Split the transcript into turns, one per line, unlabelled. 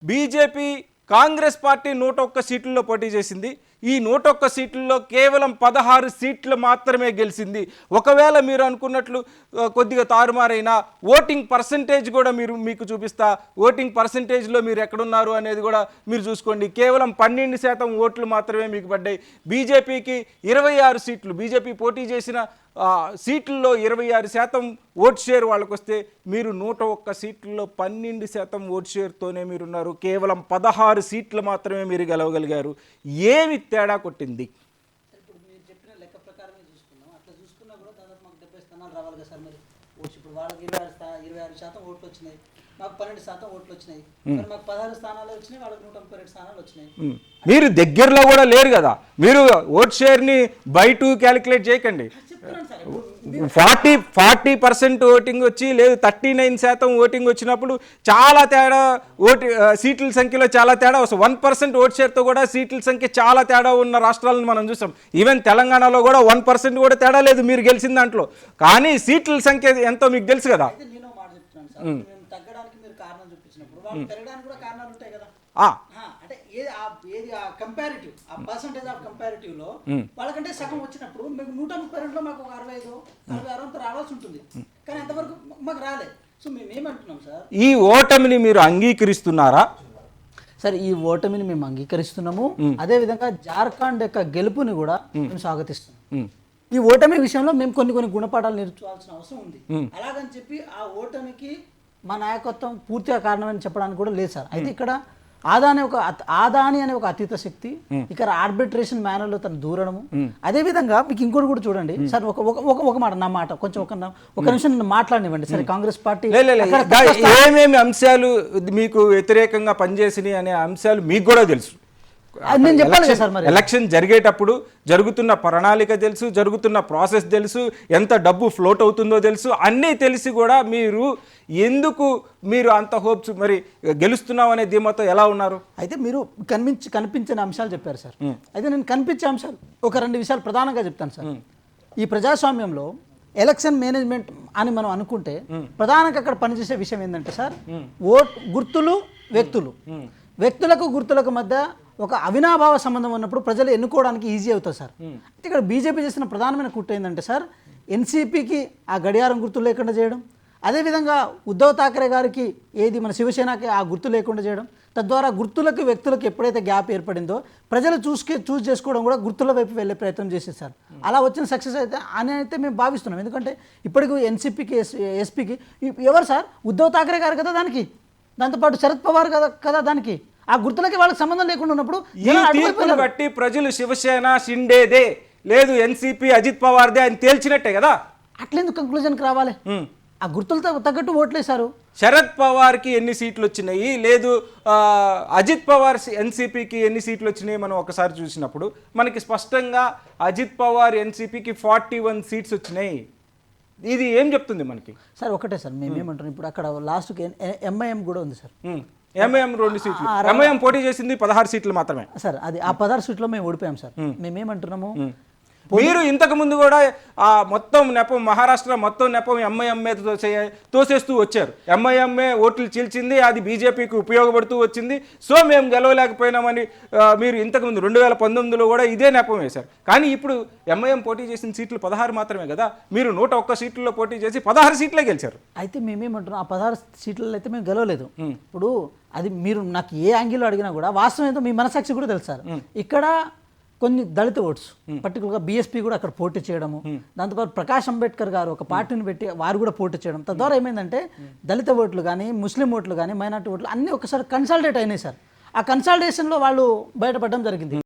BJP Congress party 101 సీట్లలో పోటీ చేసింది. ఈ 101 సీట్లలో కేవలం 16 సీట్లు మాత్రమే గెలిచింది. ఒకవేళ మీరు అనుకున్నట్లు కొద్దిగా తారుమారైన ఓటింగ్ పర్సంటేజ్ కూడా మీకు చూపిస్తా. ఓటింగ్ పర్సంటేజ్లో మీరు ఎక్కడున్నారు అనేది కూడా మీరు చూసుకోండి. కేవలం 12% ఓట్లు మాత్రమే మీకు పడ్డాయి. బీజేపీకి 26 సీట్లు, బీజేపీ పోటీ చేసిన సీట్లలో 26% ఓట్ షేర్ వాళ్ళకు వస్తే మీరు 101 సీట్లలో 12% ఓట్ షేర్తోనే మీరున్నారు. కేవలం 16 సీట్లు మాత్రమే మీరు గెలవగలిగారు. ఏమి తేడా కొట్టింది?
ఇప్పుడు మీరు చెప్పిన లెక్క ప్రకారమే చూసుకున్నాం. అట్లా చూసుకున్నా కూడా దాదాపు మాకు 70 స్థానాలు రావాలి కదా సార్. మరి ఇప్పుడు వాళ్ళకి 26% ఓట్లు వచ్చినాయి, మాకు 12% ఓట్లు వచ్చినాయి. మరి మాకు 16 స్థానాలు వచ్చినాయి, వాళ్ళకి 132 స్థానాలు వచ్చినాయి.
మీరు దగ్గరలో కూడా లేరు కదా. మీరు ఓట్ షేర్ని బై 2 క్యాలిక్యులేట్ చేయకండి. 40% ఓటింగ్ వచ్చి లేదు 39% ఓటింగ్ వచ్చినప్పుడు చాలా తేడా, సీట్ల సంఖ్యలో చాలా తేడా వస్తుంది. 1% ఓట్ షేర్తో కూడా సీట్ల సంఖ్య చాలా తేడా ఉన్న రాష్ట్రాలను మనం చూసాం. ఈవెన్ తెలంగాణలో కూడా 1% కూడా తేడా లేదు మీరు గెలిచిన దాంట్లో. కానీ సీట్ల సంఖ్య ఎంతో మీకు తెలుసు కదా.
నేను మాట చెప్తున్నాను సార్, మేము తగ్గడానికి మీరు కారణం చూపించినప్పుడు వాళ్ళు పెరగడానికి కూడా కారణాలు ఉంటాయి కదా. అంటే ఏది ఆ కంపారిటివ్, ఆ పర్సంటేజ్ ఆఫ్ కంపారిటివ్ లో వాళ్ళకంటే సగం వచ్చినప్పుడు మీకు 132లో మాకు 65 రావాల్సి ఉంటుంది. కానీ అంతవరకు మాకు రాలేదు. సో మేము ఏమంటున్నాం సార్,
ఈ ఓటమిని మీరు అంగీకరిస్తున్నారా?
సార్ ఈ ఓటమిని మేము అంగీకరిస్తున్నాము. అదే విధంగా జార్ఖండ్ యొక్క గెలుపుని కూడా మేము స్వాగతిస్తున్నాం. ఈ ఓటమి విషయంలో మేము కొన్ని గుణపాఠాలు నేర్చుకోవాల్సిన అవసరం ఉంది. అలాగని చెప్పి ఆ ఓటమికి మా నాయకత్వం పూర్తిగా కారణమని చెప్పడానికి కూడా లేదు సార్. అయితే ఇక్కడ ఆదాని అనే ఒక అతీత శక్తి, ఇక్కడ ఆర్బిట్రేషన్ మేనర్లో తను దూరడము. అదే విధంగా మీకు ఇంకోటి కూడా చూడండి సార్, ఒక మాట, నా మాట కొంచెం ఒక నిమిషం మాట్లాడనివ్వండి. సరే, కాంగ్రెస్ పార్టీ
ఏమేమి అంశాలు మీకు వ్యతిరేకంగా పనిచేసినాయి అనే అంశాలు మీకు కూడా తెలుసు.
నేను చెప్పాను కదా సార్, మరి
ఎలక్షన్ జరిగేటప్పుడు జరుగుతున్న ప్రణాళిక తెలుసు, జరుగుతున్న ప్రాసెస్ తెలుసు, ఎంత డబ్బు ఫ్లోట్ అవుతుందో తెలుసు. అన్నీ తెలిసి కూడా ఎందుకు మీరు అంత హోప్స్, మరి గెలుస్తున్నాం అనే ధీమాతో ఎలా ఉన్నారు?
అయితే మీరు కనిపించిన అంశాలు చెప్పారు సార్. అయితే నేను కనిపించే అంశాలు ఒక 2 విషయాలు ప్రధానంగా చెప్తాను సార్. ఈ ప్రజాస్వామ్యంలో ఎలక్షన్ మేనేజ్మెంట్ అని మనం అనుకుంటే ప్రధానంగా అక్కడ పనిచేసే విషయం ఏంటంటే సార్, గుర్తులు, వ్యక్తులకు గుర్తులకు మధ్య ఒక అవినాభావ సంబంధం ఉన్నప్పుడు ప్రజలు ఎన్నుకోవడానికి ఈజీ అవుతుంది సార్. అయితే ఇక్కడ బీజేపీ చేసిన ప్రధానమైన కుట్ర ఏంటంటే సార్, ఎన్సీపీకి ఆ గడియారం గుర్తు లేకుండా చేయడం, అదేవిధంగా ఉద్ధవ్ ఠాక్రే గారికి మన శివసేనకి ఆ గుర్తు లేకుండా చేయడం. తద్వారా గుర్తులకు వ్యక్తులకు ఎప్పుడైతే గ్యాప్ ఏర్పడిందో ప్రజలు చూస్ చేసుకోవడం కూడా గుర్తుల వైపు వెళ్ళే ప్రయత్నం చేసేది సార్. అలా వచ్చిన సక్సెస్ అయితే మేము భావిస్తున్నాం. ఎందుకంటే ఇప్పటికీ ఎన్సీపీకి ఎస్పీకి ఎవరు సార్, ఉద్ధవ్ ఠాక్రే గారు కదా దానికి, దాంతోపాటు శరద్ పవార్ కదా దానికి. ఆ గుర్తులకి వాళ్ళకి సంబంధం లేకుండా ఉన్నప్పుడు
ఈ తీర్పును బట్టి ప్రజలు శివసేన షిండేదే, లేదు ఎన్సీపీ అజిత్ పవార్దే అని తేల్చినట్టే కదా.
అట్లెందుకు కంక్లూజన్కి రావాలి? ఆ గుర్తులతో తగ్గట్టు ఓట్లేశారు.
శరద్ పవార్కి ఎన్ని సీట్లు వచ్చినాయి, లేదు అజిత్ పవార్ ఎన్సీపీకి ఎన్ని సీట్లు వచ్చినాయి మనం ఒకసారి చూసినప్పుడు మనకి స్పష్టంగా అజిత్ పవార్ ఎన్సీపీకి 41 సీట్స్ వచ్చినాయి. ఇది ఏం చెప్తుంది మనకి
సార్? ఒకటే సార్, మేమేమంటున్నాం, ఇప్పుడు అక్కడ లాస్ట్కి ఎంఐఎం కూడా ఉంది సార్.
ఎంఐఎం 2 సీట్లు, ఎంఐఎం పోటీ చేసింది 16 సీట్లు మాత్రమే సార్.
అది ఆ 16 సీట్లో మేము ఓడిపోయాం సార్. మేమేమంటున్నాము,
మీరు ఇంతకు ముందు కూడా ఆ మొత్తం నెపం, మహారాష్ట్ర మొత్తం నెపం ఎంఐఎం మీద తోసేస్తూ వచ్చారు. ఎంఐఎంఏ ఓట్లు చీల్చింది, అది బీజేపీకి ఉపయోగపడుతూ వచ్చింది. సో మేము గెలవలేకపోయినామని మీరు ఇంతకుముందు 2019లో కూడా ఇదే నెపం వేశారు. కానీ ఇప్పుడు ఎంఐఎం పోటీ చేసిన సీట్లు 16 మాత్రమే కదా. మీరు 101 సీట్లలో పోటీ చేసి 16 సీట్లే గెలిచారు.
అయితే మేమేమంటున్నాం, ఆ 16 సీట్లలో అయితే మేము గెలవలేదు. ఇప్పుడు అది మీరు నాకు ఏ యాంగిల్లో అడిగినా కూడా వాస్తవం ఏంటో మీ మనసాక్షి కూడా తెలుసు సార్. ఇక్కడ కొన్ని దళిత ఓట్స్, పర్టికులర్గా బీఎస్పీ కూడా అక్కడ పోటీ చేయడము, దాంతోపాటు ప్రకాష్ అంబేద్కర్ గారు ఒక పార్టీని పెట్టి వారు కూడా పోటీ చేయడం, తద్వారా ఏమైందంటే దళిత ఓట్లు కానీ, ముస్లిం ఓట్లు కానీ, మైనార్టీ ఓట్లు అన్నీ ఒకసారి కన్సాలిడేట్ అయినాయి సార్. ఆ కన్సాలిడేషన్లో వాళ్ళు బయటపడడం జరిగింది.